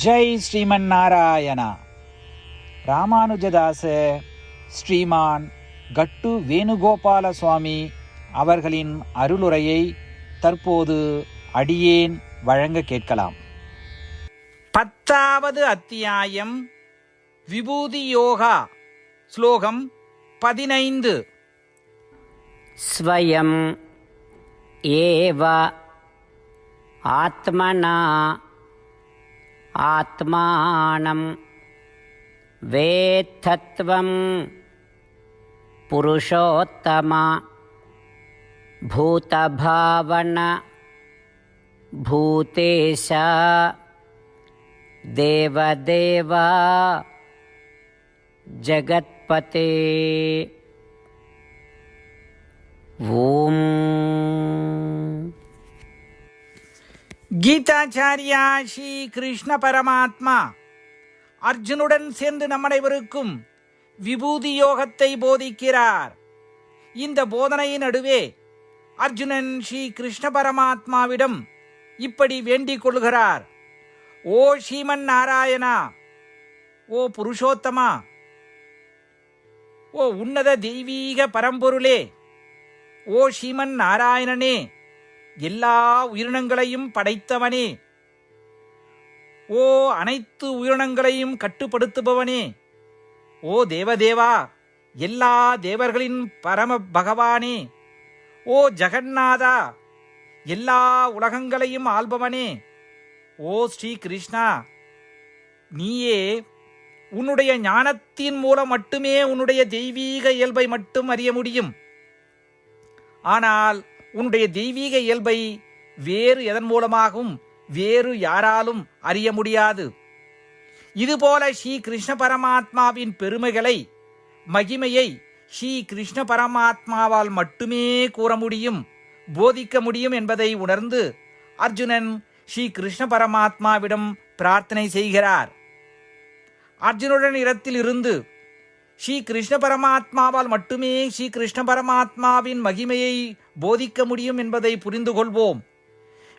ஜெய் ஸ்ரீமன் நாராயணா. ராமானுஜதாச ஸ்ரீமான் கட்டு வேணுகோபால சுவாமி அவர்களின் அருளுரையை தற்போது அடியேன் வழங்க கேட்கலாம். 10வது அத்தியாயம் விபூதி யோகா. ஸ்லோகம் 15. ஸ்வயம் ஏவ ஆத்மனா ஆத்மானம் வேத்தத்வம் புருஷோத்தமா பூதபாவன பூதேஷ தேவதேவா ஜகத்பதே. ஓம். கீதாச்சாரியா ஸ்ரீ கிருஷ்ண பரமாத்மா அர்ஜுனுடன் சேர்ந்து நம்மனைவருக்கும் விபூதி யோகத்தை போதிக்கிறார். இந்த போதனையின் நடுவே அர்ஜுனன் ஸ்ரீ கிருஷ்ண பரமாத்மாவிடம் இப்படி வேண்டிக் கொள்கிறார். ஓ ஸ்ரீமன் நாராயணா, ஓ புருஷோத்தமா, ஓ உன்னத தெய்வீக பரம்பொருளே, ஓ ஸ்ரீமன் நாராயணனே, எல்லா உயிரினங்களையும் படைத்தவனே, ஓ அனைத்து உயிரினங்களையும் கட்டுப்படுத்துபவனே, ஓ தேவதேவா, எல்லா தேவர்களின் பரம பகவானே, ஓ ஜெகநாதா, எல்லா உலகங்களையும் ஆள்பவனே, ஓ ஸ்ரீ கிருஷ்ணா, நீயே உன்னுடைய ஞானத்தின் மூலம் மட்டுமே உன்னுடைய தெய்வீக இயல்பை மட்டும் அறிய முடியும். ஆனால் உன்னுடைய தெய்வீக இயல்பை வேறு எதன் மூலமாகவும் வேறு யாராலும் அறிய முடியாது. இதுபோல ஸ்ரீ கிருஷ்ண பரமாத்மாவின் பெருமைகளை, மகிமையை ஸ்ரீ கிருஷ்ண பரமாத்மாவால் மட்டுமே கூற முடியும், போதிக்க முடியும் என்பதை உணர்ந்து அர்ஜுனன் ஸ்ரீ கிருஷ்ண பரமாத்மாவிடம் பிரார்த்தனை செய்கிறார். அர்ஜுனுடன் இடத்தில் இருந்து ஸ்ரீ கிருஷ்ண பரமாத்மாவால் மட்டுமே ஸ்ரீ கிருஷ்ண பரமாத்மாவின் மகிமையை போதிக்க முடியும் என்பதை புரிந்து கொள்வோம்.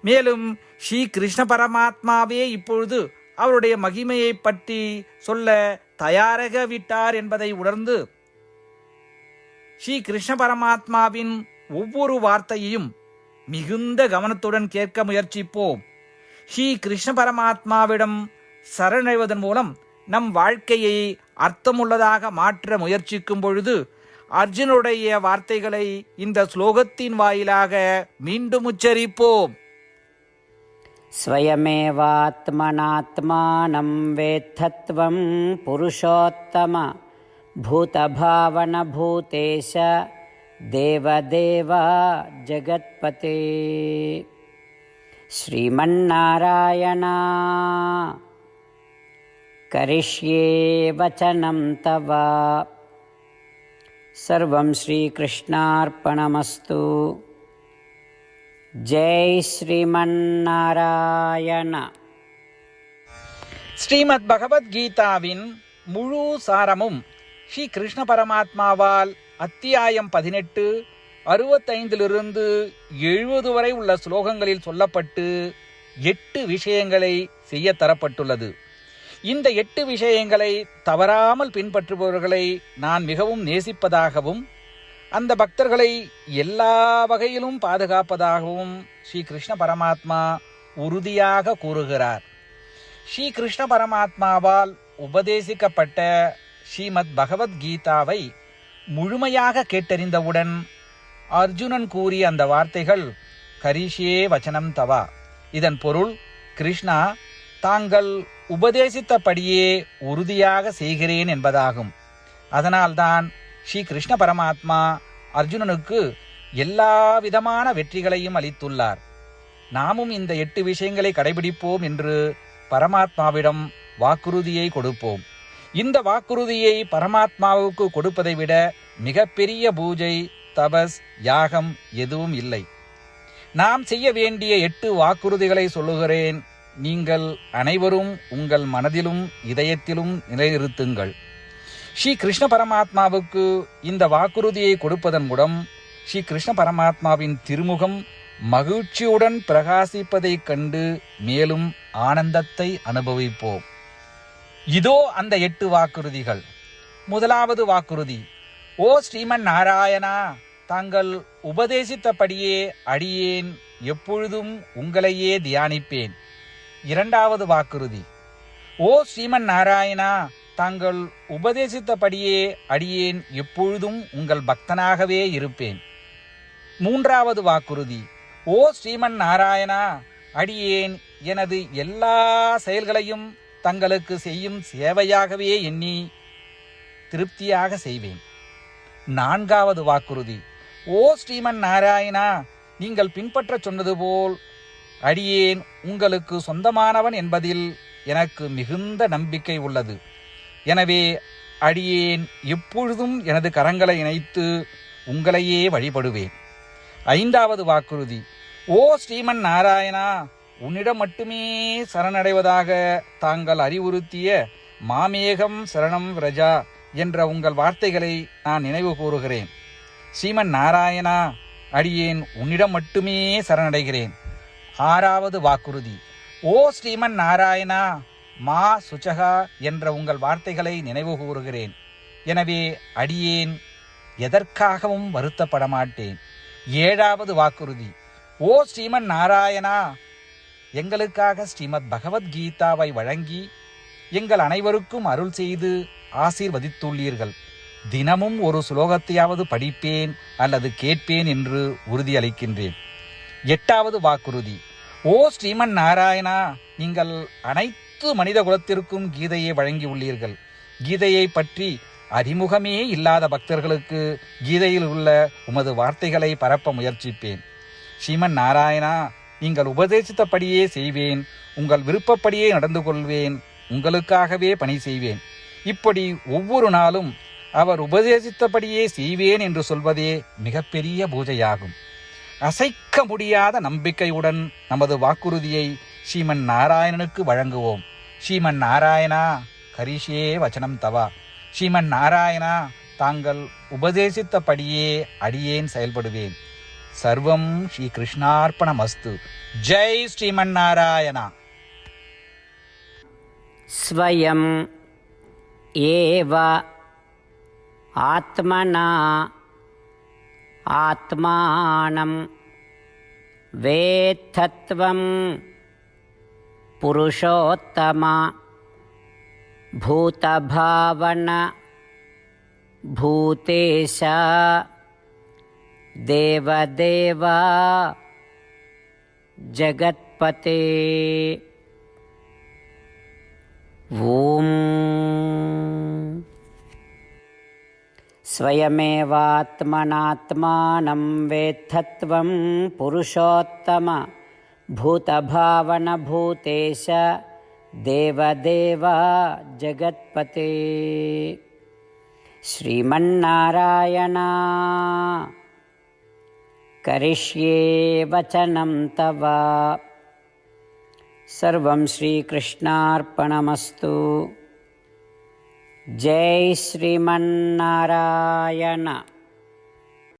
மேலும் ஸ்ரீ கிருஷ்ண பரமாத்மாவே இப்பொழுது அவருடைய மகிமையை பற்றி சொல்ல தயாராக விட்டார் என்பதை உணர்ந்து ஸ்ரீ கிருஷ்ண பரமாத்மாவின் ஒவ்வொரு வார்த்தையையும் மிகுந்த கவனத்துடன் கேட்க முயற்சிப்போம். ஸ்ரீ கிருஷ்ண பரமாத்மாவிடம் சரணடைவதன் மூலம் நம் வாழ்க்கையை அர்த்தமுள்ளதாக மாற்ற முயற்சிக்கும் பொழுது அர்ஜுனுடைய வார்த்தைகளை இந்த ஸ்லோகத்தின் வாயிலாக மீண்டும் உச்சரிப்போம். ஸ்வயமேவாத்மனாத்மானம் வேத்தத்வம் புருஷோத்தம பூதபாவன பூதேஷ தேவதேவா ஜகத்பதே. ஸ்ரீமன்னாராயணா கரிஷ்யே வசனம் தவ. சர்வம் ஸ்ரீகிருஷ்ணார்ப்பணமஸ்து. ஜெய் ஸ்ரீமன்னாராயண. ஸ்ரீமத் பகவத்கீதாவின் முழு சாரமும் ஸ்ரீ கிருஷ்ண பரமாத்மாவால் அத்தியாயம் 18, 65 70 வரை உள்ள ஸ்லோகங்களில் சொல்லப்பட்டு 8 விஷயங்களை செய்ய தரப்பட்டுள்ளது. இந்த 8 விஷயங்களை தவறாமல் பின்பற்றுபவர்களை நான் மிகவும் நேசிப்பதாகவும் அந்த பக்தர்களை எல்லா வகையிலும் பாதுகாப்பதாகவும் ஸ்ரீ கிருஷ்ண பரமாத்மா உறுதியாக கூறுகிறார். ஸ்ரீ கிருஷ்ண பரமாத்மாவால் உபதேசிக்கப்பட்ட ஸ்ரீமத் பகவத்கீதாவை முழுமையாக கேட்டறிந்தவுடன் அர்ஜுனன் கூறிய அந்த வார்த்தைகள் கரிஷ்யே வசனம் தவா. இதன் பொருள், கிருஷ்ணா, தாங்கள் உபதேசித்தபடியே உறுதியாக செய்கிறேன் என்பதாகும். அதனால்தான் ஸ்ரீ கிருஷ்ண பரமாத்மா அர்ஜுனனுக்கு எல்லா விதமான வெற்றிகளையும் அளித்துள்ளார். நாமும் இந்த 8 விஷயங்களை கடைபிடிப்போம் என்று பரமாத்மாவிடம் வாக்குறுதியை கொடுப்போம். இந்த வாக்குறுதியை பரமாத்மாவுக்கு கொடுப்பதை விட மிகப்பெரிய பூஜை, தபஸ், யாகம் எதுவும் இல்லை. நாம் செய்ய வேண்டிய 8 வாக்குறுதிகளை சொல்லுகிறேன். நீங்கள் அனைவரும் உங்கள் மனதிலும் இதயத்திலும் நிலைநிறுத்துங்கள். ஸ்ரீ கிருஷ்ண பரமாத்மாவுக்கு இந்த வாக்குறுதியை கொடுப்பதன் மூலம் ஸ்ரீ கிருஷ்ண பரமாத்மாவின் திருமுகம் மகிழ்ச்சியுடன் பிரகாசிப்பதைக் கண்டு மேலும் ஆனந்தத்தை அனுபவிப்போம். இதோ அந்த 8 வாக்குறுதிகள். முதலாவது வாக்குறுதி: ஓ ஸ்ரீமன் நாராயணா, தாங்கள் உபதேசித்தபடியே அடியேன் எப்பொழுதும் உங்களையே தியானிப்பேன். இரண்டாவது வாக்குறுதி: ஓ ஸ்ரீமன் நாராயணா, தாங்கள் உபதேசித்தபடியே அடியேன் எப்பொழுதும் உங்கள் பக்தனாகவே இருப்பேன். மூன்றாவது வாக்குறுதி: ஓ ஸ்ரீமன் நாராயணா, அடியேன் எனது எல்லா செயல்களையும் தங்களுக்கு செய்யும் சேவையாகவே எண்ணி திருப்தியாக செய்வேன். நான்காவது வாக்குறுதி: ஓ ஸ்ரீமன் நாராயணா, நீங்கள் பின்பற்ற சொன்னது போல் அடியேன் உங்களுக்கு சொந்தமானவன் என்பதில் எனக்கு மிகுந்த நம்பிக்கை உள்ளது. எனவே அடியேன் எப்பொழுதும் எனது கரங்களை இணைத்து உங்களையே வழிபடுவேன். ஐந்தாவது வாக்குறுதி: ஓ ஸ்ரீமன் நாராயணா, உன்னிடம் மட்டுமே சரணடைவதாக தாங்கள் அறிவுறுத்திய மாமேகம் சரணம் விரஜா என்ற உங்கள் வார்த்தைகளை நான் நினைவு கூறுகிறேன். ஸ்ரீமன் நாராயணா, அடியேன் உன்னிடம் மட்டுமே சரணடைகிறேன். ஆறாவது வாக்குறுதி: ஓ ஸ்ரீமன் நாராயணா, மா சுச்சகா என்ற உங்கள் வார்த்தைகளை நினைவு கூறுகிறேன். எனவே அடியேன் எதற்காகவும் வருத்தப்பட மாட்டேன். ஏழாவது வாக்குறுதி: ஓ ஸ்ரீமன் நாராயணா, எங்களுக்காக ஸ்ரீமத் பகவத்கீதாவை வழங்கி எங்கள் அனைவருக்கும் அருள் செய்து ஆசீர்வதித்துள்ளீர்கள். தினமும் ஒரு ஸ்லோகத்தையாவது படிப்பேன் அல்லது கேட்பேன் என்று உறுதியளிக்கின்றேன். எட்டாவது வாக்குறுதி: ஓ ஸ்ரீமன் நாராயணா, நீங்கள் அனைத்து மனித குலத்திற்கும் கீதையை வழங்கியுள்ளீர்கள். கீதையை பற்றி அறிமுகமே இல்லாத பக்தர்களுக்கு கீதையில் உள்ள உமது வார்த்தைகளை பரப்ப முயற்சிப்பேன். ஸ்ரீமன் நாராயணா, நீங்கள் உபதேசித்தபடியே செய்வேன். உங்கள் விருப்பப்படியே நடந்து கொள்வேன். உங்களுக்காகவே பணி செய்வேன். இப்படி ஒவ்வொரு நாளும் அவர் உபதேசித்தபடியே செய்வேன் என்று சொல்வதே மிகப்பெரிய பூஜையாகும். அசைக்க முடியாத நம்பிக்கையுடன் நமது வாக்குறுதியை ஸ்ரீமன் நாராயணனுக்கு வழங்குவோம். ஸ்ரீமன் நாராயணா, கரிஷே வச்சனம் தவா. ஸ்ரீமன் நாராயணா, தாங்கள் உபதேசித்தபடியே அடியேன் செயல்படுவேன். சர்வம் ஸ்ரீ கிருஷ்ணார்ப்பணமஸ்து. ஜெய் ஸ்ரீமன் நாராயணா. ஸ்வயம் ஏவ ஆத்மனா ஆத்மானம் வேத்தத்வம் புருஷோத்தமா பூதபாவன பூதேஷ தேவதேவா ஜகத்பதே. ஓம் ஸ்வயமேவாத்மனாத்மானம் வேத்தத்வம் புருஷோத்தம பூதபாவன பூதேஷ தேவதேவா ஜகத்பதே. ஸ்ரீமன்னாராயணா, கரிஷ்யே வசனம் தவ. சர்வம் ஸ்ரீகிருஷ்ணார்ப்பணமஸ்து. ஜெய் ஸ்ரீமன்னாராயண.